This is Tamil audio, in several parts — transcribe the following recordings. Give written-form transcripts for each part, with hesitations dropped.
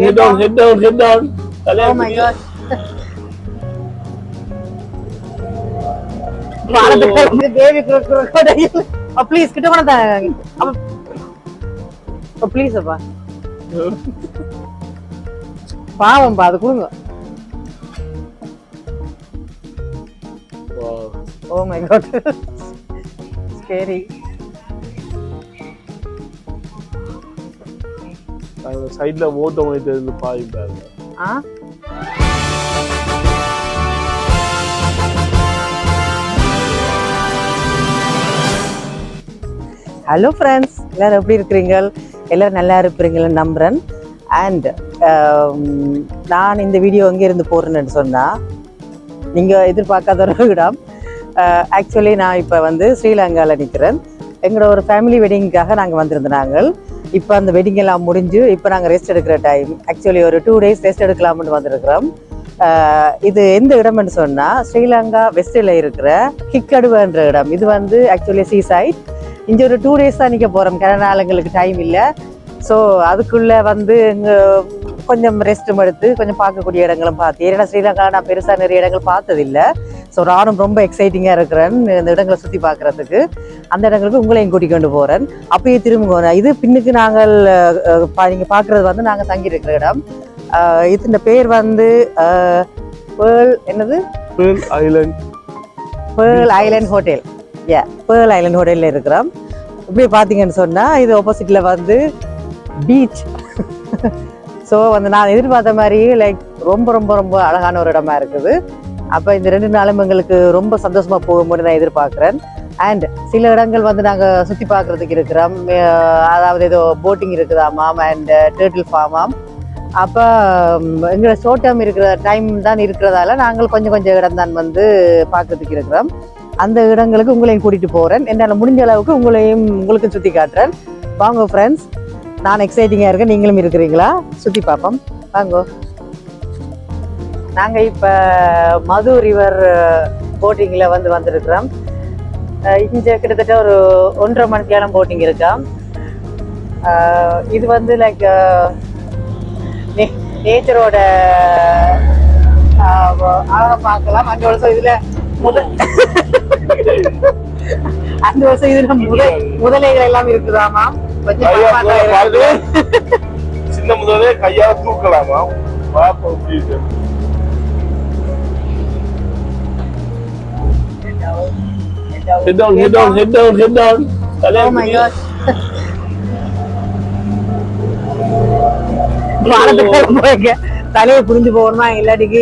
Head down, head down, head down. Oh my god. Baby crocodile. Oh please, kita mana tanya? Oh please apa? பாவம் பா அது கொடுங்க. Wow. Oh my god. Scary. அந்த சைடுல ஓட்டம் வைத்தது பாய் பாருங்க. ஹலோ ஃப்ரெண்ட்ஸ், எல்லாரும் எப்படி இருக்கிறீங்க? எல்லாரும் நல்லா இருப்பீங்கன்னு நம்புறேன். அண்ட் நான் இந்த வீடியோ எங்கே இருந்து போடுறேன்னு சொன்னால் நீங்கள் எதிர்பார்க்காத ஒரு இடம். ஆக்சுவலி நான் இப்போ வந்து ஸ்ரீலங்காவில் நிற்கிறேன். எங்களோட ஒரு ஃபேமிலி வெட்டிங்காக நாங்கள் வந்திருந்தாங்க. இப்போ அந்த வெட்டிங் எல்லாம் முடிஞ்சு இப்போ நாங்கள் ரெஸ்ட் எடுக்கிற டைம். ஆக்சுவலி ஒரு 2 days ரெஸ்ட் எடுக்கலாம்னு வந்திருக்கிறோம். இது எந்த இடம்னு சொன்னால் ஸ்ரீலங்கா வெஸ்டில் இருக்கிற ஹிக்கடுவன்ற இடம். இது வந்து ஆக்சுவலி சீ சைட். இங்கே ஒரு 2 days தான் நிற்க போகிறோம். கனநாள் எங்களுக்கு டைம் இல்லை. ஸோ அதுக்குள்ளே வந்து கொஞ்சம் ரெஸ்ட்டும் எடுத்து கொஞ்சம் பார்க்கக்கூடிய இடங்களும் பார்த்து, ஏன்னா ஸ்ரீலங்கா நான் பெருசாக நிறைய இடங்கள் பார்த்ததில்லை. ஸோ நானும் ரொம்ப எக்ஸைட்டிங்காக இருக்கிறேன் இந்த இடங்களை சுற்றி பார்க்குறதுக்கு. அந்த இடங்களுக்கு உங்களையும் கூட்டிக் கொண்டு போகிறேன். அப்பயே திரும்ப இது பின்னுக்கு நாங்கள் நீங்கள் பார்க்குறது வந்து நாங்கள் தங்கியிருக்கிற இடம். இந்த பேர் வந்து pearl Island hotel. Pearl Island ஹோட்டலில் இருக்கிறோம். இப்படி பார்த்தீங்கன்னு சொன்னால் இது ஆப்போசிட்டில் வந்து பீச். ஸோ வந்து நான் எதிர்பார்த்த மாதிரி லைக் ரொம்ப ரொம்ப ரொம்ப அழகான ஒரு இடமா இருக்குது. அப்போ இந்த 2 நாளும் எங்களுக்கு ரொம்ப சந்தோஷமாக போகும்போது நான் எதிர்பார்க்குறேன். அண்ட் சில இடங்கள் வந்து நாங்கள் சுற்றி பார்க்குறதுக்கு இருக்கிறோம். அதாவது ஏதோ போட்டிங் இருக்குதாமாம் அண்ட் டேர்ட்டில் ஃபார்மாம். அப்போ எங்களை ஷார்ட் டேர்ம் இருக்கிற டைம் தான் இருக்கிறதால நாங்கள் கொஞ்சம் கொஞ்சம் இடம் தான் வந்து பார்க்கறதுக்கு இருக்கிறோம். அந்த இடங்களுக்கு உங்களையும் கூட்டிகிட்டு போகிறேன். என்னால் முடிஞ்ச அளவுக்கு உங்களுக்கும் சுற்றி காட்டுறேன். வாங்க ஃப்ரெண்ட்ஸ், நான் எக்ஸைட்டிங்காக இருக்கேன். நீங்களும் இருக்கிறீங்களா? சுற்றி பார்ப்போம் வாங்க. நாங்கள் இப்போ மது ரிவர் போட்டிங்கில் வந்திருக்கிறோம். இங்கே கிட்டத்தட்ட ஒரு 1.5 மணி நேரம் போட்டிங் இருக்கா. இது வந்து லைக் நேச்சரோட அழகை பார்க்கலாம். அந்த வருஷம் இதில் அந்த வருஷம் இதில் முதலைகள் எல்லாம் இருக்குதாமா. கொஞ்சம் சின்ன முதலே கையால தூக்கலாமா? Head down, head down, head down, head down. Oh my god. தலையை புரிஞ்சு போகணுமா இல்லாட்டிக்கு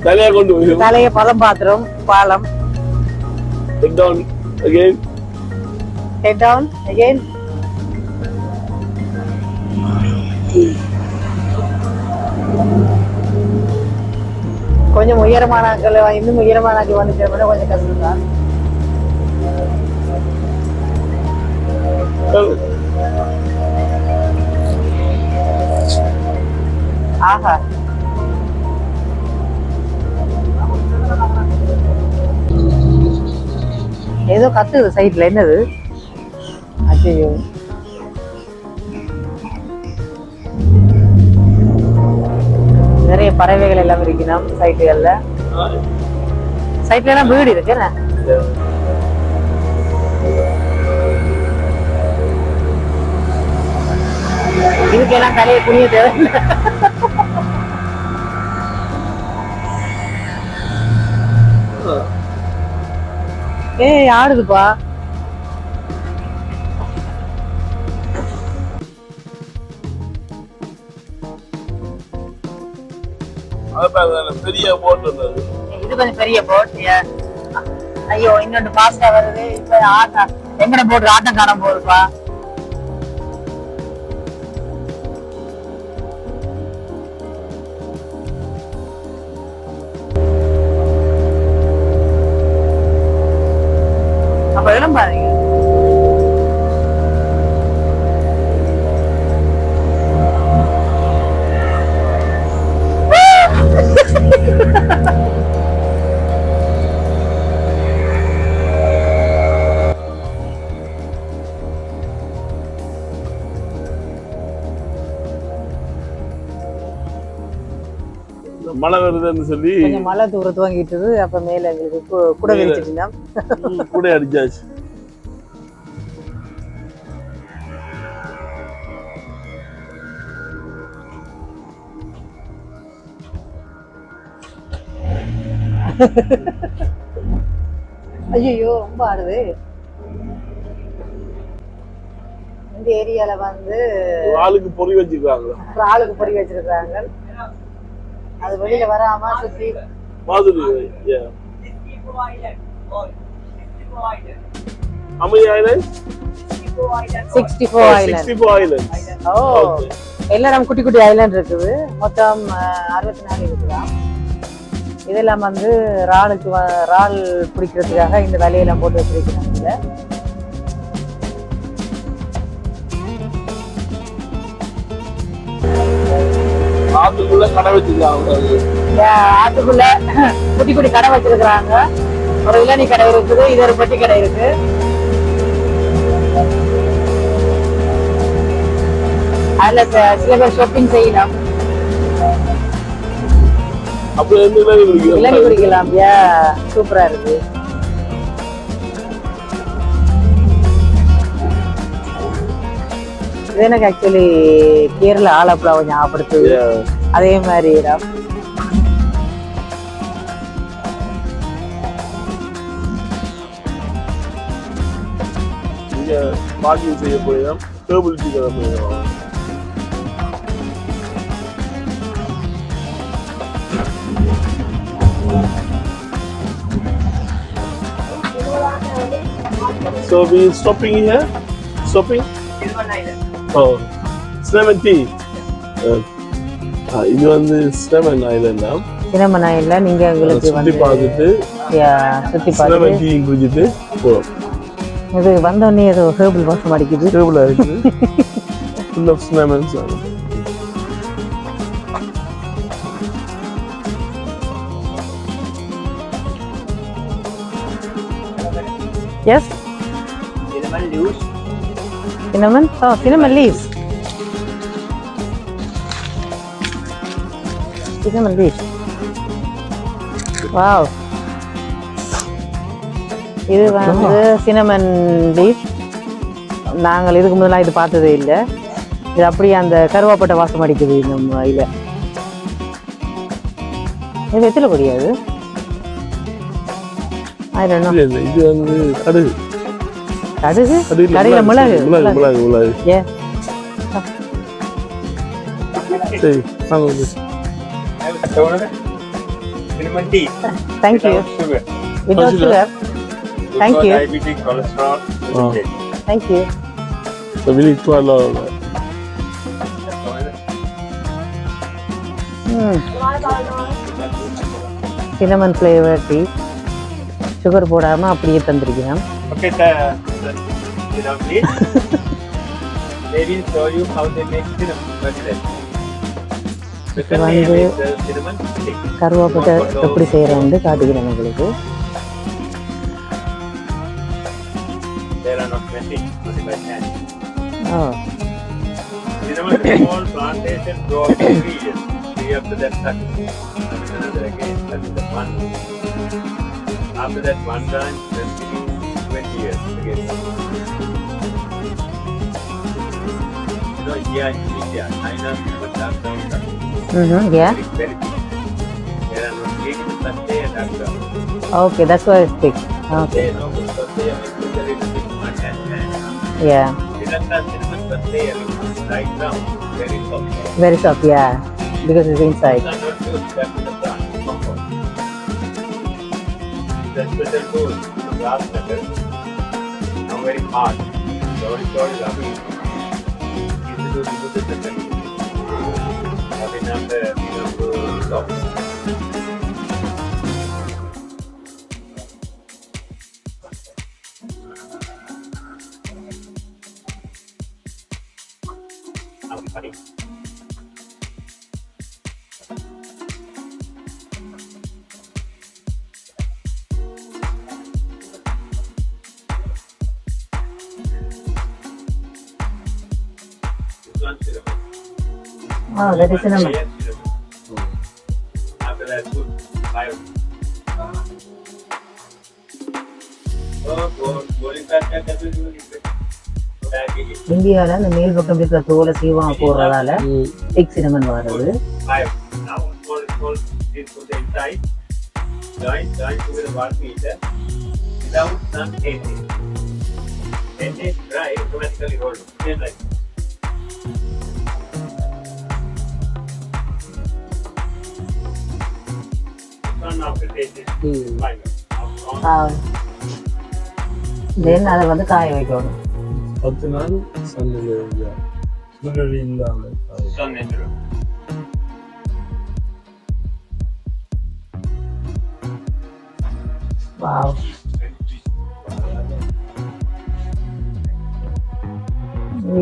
தலையை கொண்டு போய் தலையை பதம் பாத்திரம் பாலம். Head down again. Head down again. கொஞ்சம் உயரமானாக்கள் இன்னும் உயரமானாக்கள் வந்து கொஞ்சம் கஷ்டம் தான். ஆஹா, ஏதோ கத்துது சைட்ல. என்னது? ஐயோ, நிறைய பறவைகள் எல்லாம் இருக்கணும் சைட்டுகள்ல. சைட்ல எல்லாம் வீடு இருக்கு. இதுக்கெல்லாம் தலையை குனிய தேவையில்லை. ஏய் ஆடுதுப்பா. பெரிய போட் இருந்தது. இது கொஞ்சம் பெரிய போட். ஐயோ, இன்னொன்று பாஸ்டா வருது. இப்ப ஆட்டம் எங்கட போட்டு ஆட்டம் காண போகுதுப்பா. அப்ப இடம் பாருங்க. மழை வருதுன்னு சொல்லி கொஞ்சம் மழை தூரத்து வாங்கிட்டு அப்ப மேல எங்களுக்கு கூட விரிச்சிட்டீங்க கூட அடிச்சாச்சு. ஐயோ ரொம்ப ஆடுது. இந்த ஏரியால வந்து ஆளுக்கு பொறி வச்சிருக்காங்க. ஆளுக்கு பொறி வச்சிருக்காங்க. அது வெளியில வராம சுத்தி மாதிரி. How many islands? 64 islands. 64 islands. ஓ எல்லாரும் குட்டி குட்டி ஐலாண்ட் இருக்குது. மொத்தம் 64 இருக்குதா. இதெல்லாம் வந்து இறால் பிடிக்கிறதுக்காக இந்த வேலையெல்லாம் போட்டு வச்சிருக்கிறாங்க. ஆத்துக்குள்ள கடை வச்சிருக்காங்க. ஆத்துக்குள்ள குட்டி குட்டி கடை வச்சிருக்கிறாங்க. ஒரு இளநீ கடை இருக்குது, இது ஒரு பெட்டி கடை இருக்கு. அதுல சில பேர் ஷாப்பிங் செய்யலாம். இளநீ குடிக்கலாம். சூப்பரா இருக்கு. இது எனக்கு ஆக்சுவலி கேரளா ஆலப்புழாவை ஞாபகப்படுத்துது. அதே மாதிரி இடம். இங்க பார்க்கிங் செய்ய போயிடும். டேபிள் டீ கடை போயிடும். So we stopping here? Stopping? Oh, Cinnamon tea. இது வந்து Cinnamon Island. Cinnamon Island நீங்க உங்களுக்கு வந்து சுத்தி பார்த்துட்டு Cinnamon tea குடிச்சிட்டு போறோம். இது வந்தோடனே ஏதோ ஹெர்பல் வாசம் அடிக்குது. ஹெர்பலா இருக்குது. Full of cinnamons. Yes. Cinnamon leaves. Cinnamon? Oh, cinnamon leaves. Cinnamon leaves. Wow. இது வந்து cinnamon leaf. நாங்கள் இதுக்கு முதல்ல இது பார்த்ததே இல்லை. இது அப்படியே அந்த கருவாப்பட்டை வாசம் அடிக்குது நம்ம இதில். இது வெத்தில கொடியாது. இது வந்து கடுகு. கடுகு? கடையில மிளகு. சரி, வாங்க. Cinnamon tea. Thank you. Sugar. Without sugar. Thank you. Diabetic, cholesterol. Thank you. So we need 12 of that. Cinnamon flavor tea. Sugar போடாம அப்படியே தந்திருக்கேன். Okay, sit down please. They will show you how they make cinnamon. வந்து கருவாப்பட்டை எப்படி செய்யறேன்னு காட்டுகிறேன் உங்களுக்கு. Cinnamon is small plantation grow up for 3 years. 3 after that cut. Another again, that is the one. After that one branch, then 20 years again. You know, here in India, China, people dark down. Yeah. Very thick. There are no big plastic and dark down. Okay, that's why it's thick. Okay. They know because they are mixed with a little bit mud and Yeah. Lanka cinnamon plastic is right now very soft. Very soft, yeah. Because it's inside. It's not good back to the plant. Comfort. The special tool, the glass metal, now very hard. Slowly, rubbing. Easy to remove the metal. Rubbing up the soft. Funny. Oh, that is cinnamon. Yes, cinnamon. இந்தியாவில் அந்த மேல் பக்கம் இருக்கிற தோலை சீவம் போடுறதால திக் சினமன் வருது. தென் அதை வந்து காய வைக்கணும். 10 நாள் சன்னில் இல்லாமல் வாவ்.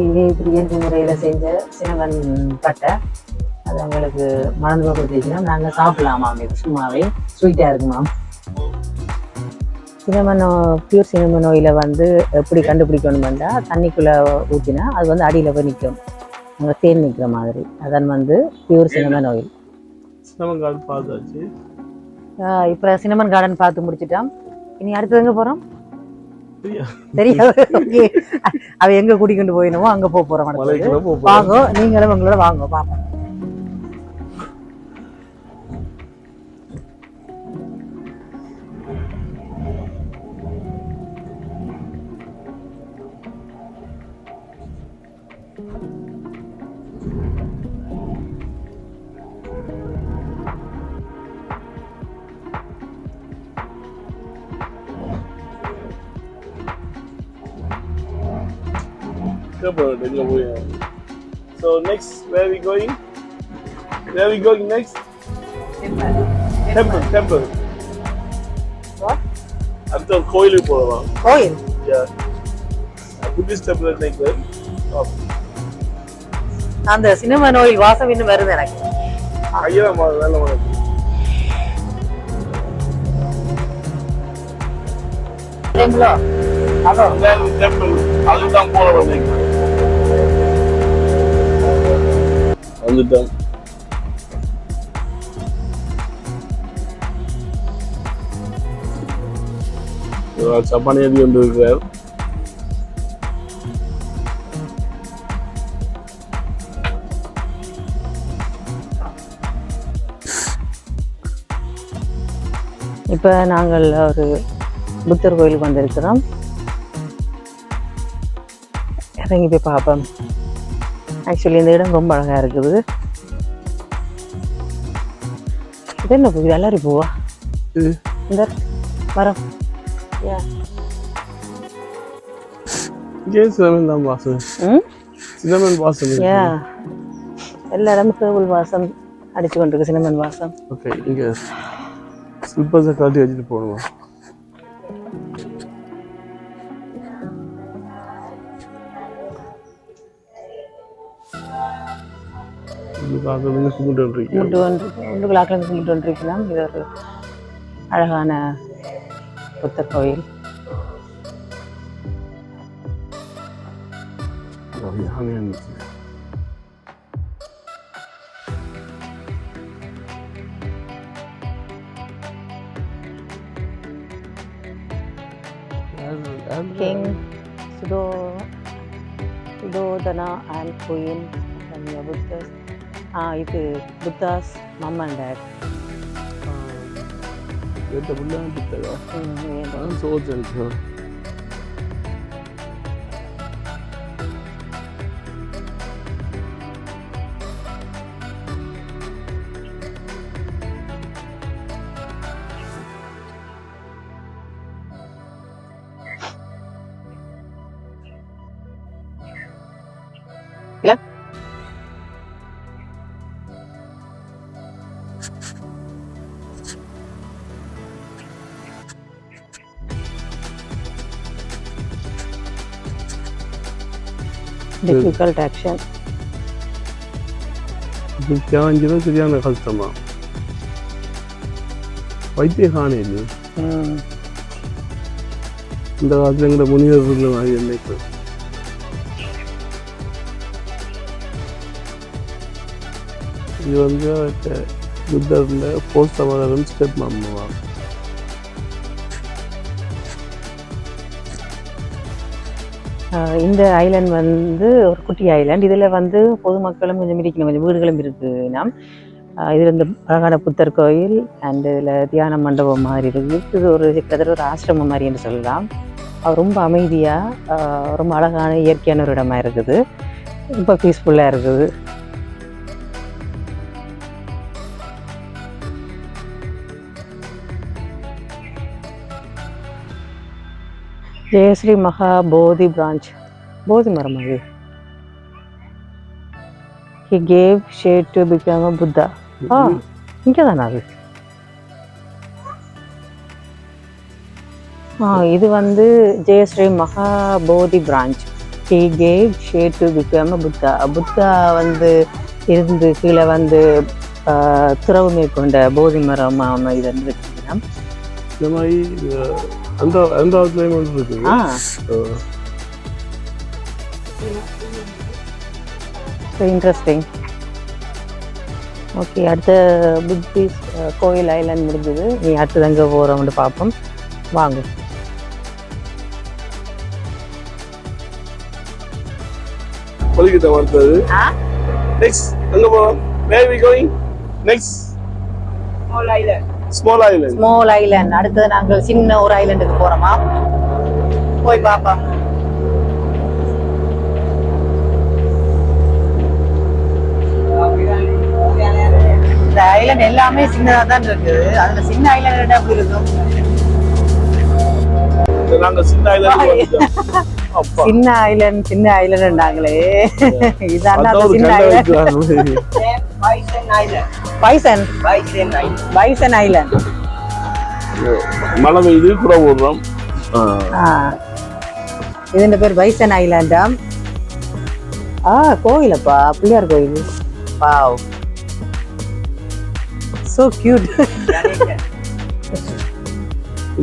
இது இப்படி இயற்கை முறையில் செஞ்ச சினமன் பட்டை அது எங்களுக்கு மறந்து கொடுத்துச்சுன்னா நாங்கள் சாப்பிடலாமா? இது சும்மாவே ஸ்வீட்டாக இருக்குமா? சினமனோ பியூர் சினமன் ஆயிலை வந்து எப்படி கண்டுபிடிக்கணுமெண்டா தண்ணிக்குள்ளே ஊற்றினா அது வந்து அடியில் போய் நிற்கும், அங்கே தேன் நிற்கிற மாதிரி. அதான் வந்து pure cinnamon oil. Cinnamon garden பார்த்தாச்சு. இப்போ சினமன் கார்டன் பார்த்து முடிச்சிட்டோம். இனி அடுத்தது எங்கே போகிறோம் தெரியாது. அவ எங்கே கூட்டிகிட்டு போயினமோ அங்கே போகிறோம். வாங்க, நீங்களும் உங்களோட வாங்க பார்ப்போம். So next, where are we going? Where are we going next? Temple. What? Until கோயிலுக்கு போகலாம். கோயில்? Yeah. Buddhist temple நினைக்கிறேன். அந்த சினமன் ஆயில் வாசம் இன்னும் வருது எனக்கு. ஐயா வேலை உனக்கு. டெம்பிளோ? டெம்பிள் அதுதான் போல வந்தீங்க. வந்துட்டோம். சப்பானி எழுதி கொண்டு இருக்கிறார். இப்போ நாங்கள் ஒரு புத்தர் கோயிலுக்கு வந்திருக்கிறோம். இறங்கி போய் பார்ப்போம். ஆக்சுவலி இந்த இடம் ரொம்ப அழகாக இருக்குது. இது என்ன பூ? எல்லாரும் பூவா? இந்த மரம். சினமன் வாசம். சினமன் வாசம். எல்லா இடமும் கேபிள் வாசம் அடிச்சு கொண்டிருக்கு. சினமன் வாசம். ஓகே, இங்க ஸ்லிப்பர்ஸை கழட்டி வச்சுட்டு போகணுமா? கும்பிட்டுருக்கலாம். இது ஒரு அழகான புத்தர் கோயில். King Sudodana and Queen Buddhas. இது Buddha's mum and dad. Difficult action. சரியான கஷ்டமா வைத்திய காணே இல்லை. இந்த காலத்துல எங்க முனிவர்கள் என்னைக்கு இது வந்து புத்தர்ல போஸ்ட் மதரும் ஸ்டெப் மாமா. இந்த ஐலாண்ட் வந்து ஒரு குட்டி ஐலாண்ட். இதில் வந்து பொதுமக்களும் கொஞ்சம் இருக்கணும், கொஞ்சம் வீடுகளும் இருக்குன்னா. இதில் இந்த அழகான புத்தர் கோயில் அண்ட் இதில் தியான மண்டபம் மாதிரி இருக்குது. இது ஒரு கிட்டத்தட்ட ஒரு ஆசிரமம் மாதிரி என்று சொல்லலாம். ரொம்ப அமைதியாக ரொம்ப அழகான இயற்கையான ஒரு இடமா இருக்குது. ரொம்ப பீஸ்ஃபுல்லாக இருக்குது. ஜெயஸ்ரீ மகா போதி பிரான்ச், போதி மரம் அது. He gave shade to become a Buddha. இங்கே தானே அது. இது வந்து ஜெயஸ்ரீ மகா போதி branch. He gave shade to become a Buddha. Buddha வந்து இருந்து கீழே வந்து துறவு மேற்கொண்ட போதி மரம் இது வந்து வச்சுக்கலாம். இந்த மாதிரி அந்த ஆட்லையும் ஒன்று இருக்குது. இன்ட்ரெஸ்டிங். ஓகே, அடுத்த புத்திஸ்ட் கோயில் ஐலாண்ட் முடிஞ்சது. நீ அடுத்தது அங்கே போகிறோம்னு பார்ப்போம். வாங்க. கொல்கத்தா வந்தது. நெக்ஸ்ட் எங்க போறோம்? Where are we going? Next small island. Small island. Small island. அடுத்தது நாங்கள் சின்ன ஒரு ஐலாண்டுக்கு போறோமா, போய் பார்ப்போம். இந்த ஐலாண்ட் எல்லாமே சின்னதா தான் இருக்குது. அதுல சின்ன ஐலாண்ட் அப்படி இருக்கும். நாங்க சின்ன ஐலாண்ட் அப்பா, சின்ன ஐலாண்டாங்களே. இதான் அந்த சின்ன ஐலாண்ட். Bison island. மழை பெய்யுது, கூட போடுறோம். இது பேர் பைசன் ஐலாண்டா. கோயிலப்பா, பிள்ளையார் கோயில். Wow, so cute.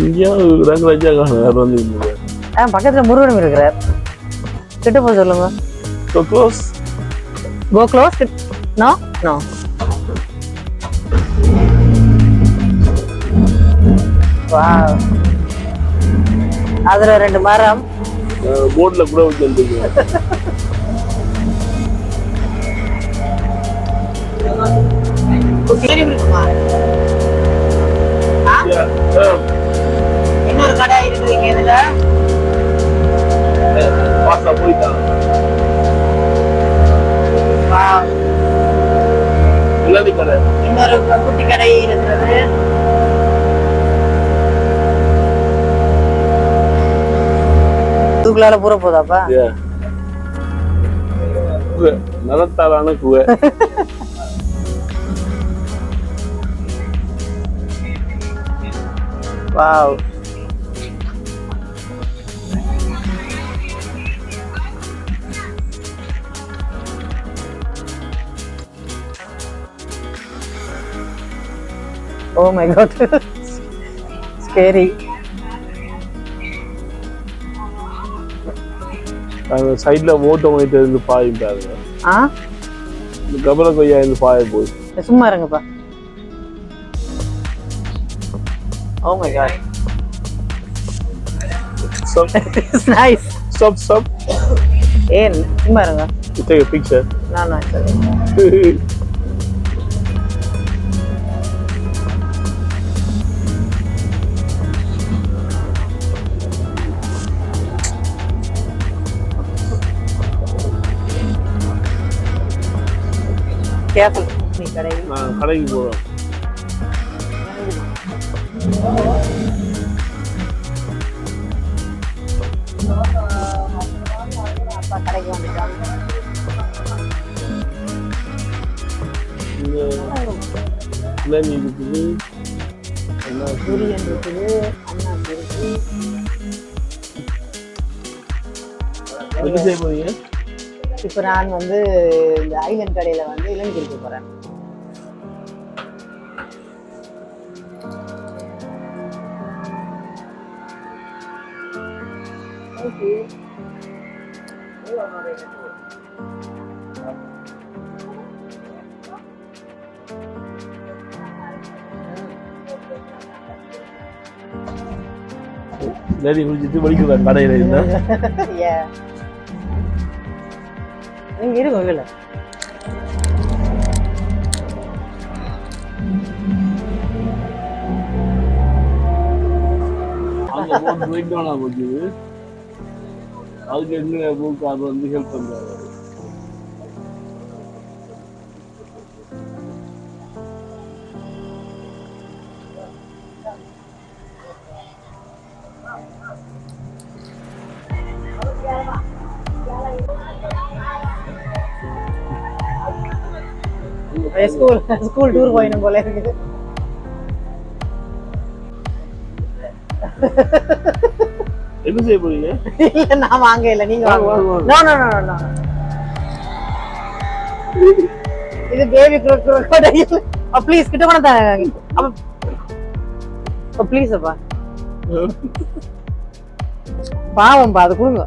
India Rangaraja வந்து பக்கத்துல முருகனும் இருக்கிறார். கிட்ட போக சொல்லுங்க. So close. Go close. No, no. Wow. அதுல ரெண்டு மரம் போர்ட்ல கூட வச்சிருந்தீங்க. இன்னொரு கடை இருக்குதுங்க இதுல. பாஸ்தா போயிட்டாங்க. இன்னொரு குட்டி கடை இருக்கிறது. தூக்குலால பூர போதாப்பா. நலத்தாலான குகை. Wow. Oh my god. Scary. அந்த சைடுல ஓட்ட போயிட்டு இருந்து பாயிட்டாங்க. இந்த கபல கொய்யா இருந்து பாய போய். சும்மா இருங்கப்பா. Oh my god. Stop. It's nice. Stop. ஏன் சும்மா இருங்க. You take a picture. No, sorry. Careful. நீ கடைக்கு போறோம். அப்பா கடைக்கு வந்துட்டோம். இளநீ இருக்குது, துரியன் இருக்குது, அண்ணாச்சி இருக்கு. என்ன செய்ய போறீங்க? இப்போ நான் வந்து இந்த ஐலண்ட் கடையில் வந்து இளநீ குடிக்க போகிறேன். சரி குடிச்சிட்டு வலிக்குதான் கடையில் இருந்தா நீங்க இருங்க உள்ள அங்கே போட்டு பிரேக் டவுனாக போச்சு அதுக்கு எங்க மூக்கு அது வந்து ஹெல்ப் பண்ணுறாரு ஸ்கூல் டூர் போயிடும் போல இருக்குது என்ன செய்ய போறீங்க இல்ல நான் வாங்க இல்ல நீங்க வாங்க நோ நோ நோ நோ இது பேபி crocodile ப்ளீஸ் கிட்ட கொண்டு தாங்க அப்ப ப்ளீஸ் அப்பா பாவம் பா அது கொடுங்க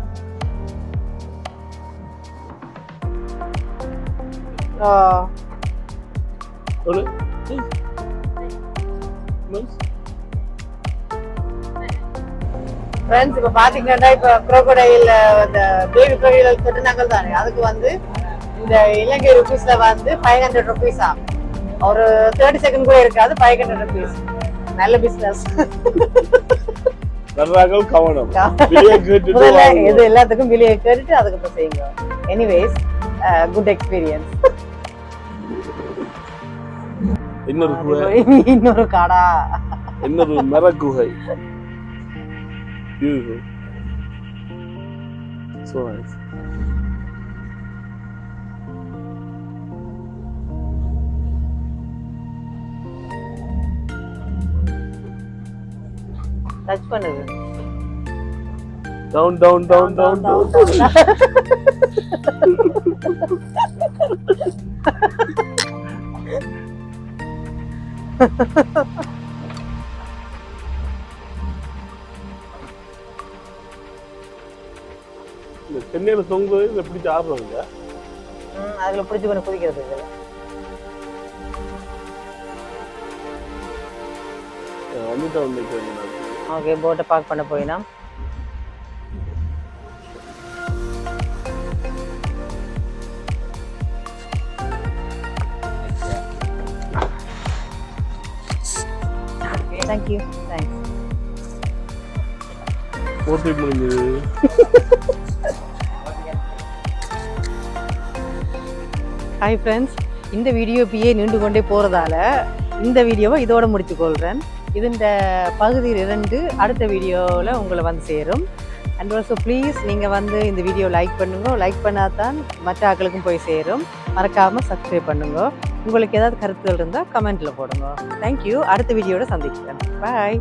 ஒரு ஃப்ரெண்ட்ஸ் இப்ப பாத்தீங்கன்னா இப்ப crocodile அந்த பேபி crocodile கட்டுனாங்க தானே அதுக்கு வந்து இந்த இலங்கை ருபீஸ்ல வந்து 500 rupees ஒரு 30 செகண்ட் கூட இருக்காது 500 rupees நல்ல பிசினஸ் நன்றாக கவனம் இது எல்லாத்துக்கும் வெளியே கேட்டுட்டு அதுக்கப்புறம் செய்யுங்க எனிவேஸ் குட் எக்ஸ்பீரியன்ஸ் இன்னொரு காடா இன்னொரு மரக்குகை beautiful so nice டச் பண்ணுது down down down down down இந்த சென்னையில தொங்குறது எப்படி ஆடுறாங்க அதுல பிடிச்சு பண்ணி குதிக்கிறது ஓகே போட்டை பார்க் பண்ண போயினா தேங்க் யூ தேங்க்ஸ் போட்டு முடிஞ்சது ஹாய் ஃப்ரெண்ட்ஸ் இந்த வீடியோ இப்பயே நீண்டு கொண்டே போகிறதால இந்த வீடியோவை இதோட முடித்துக்கொள்கிறேன் இந்த பகுதி 2 அடுத்த வீடியோவில் உங்களை வந்து சேரும் அண்ட் ஆல்சோ ப்ளீஸ் நீங்கள் வந்து இந்த வீடியோ லைக் பண்ணுங்க லைக் பண்ணாதான் மற்ற ஆட்களுக்கும் போய் சேரும் மறக்காமல் சப்ஸ்கிரைப் பண்ணுங்க உங்களுக்கு ஏதாவது கருத்துகள் இருந்தால் கமெண்ட்டில் போடுங்க தேங்க்யூ அடுத்த வீடியோட சந்திக்கிறேன் பாய்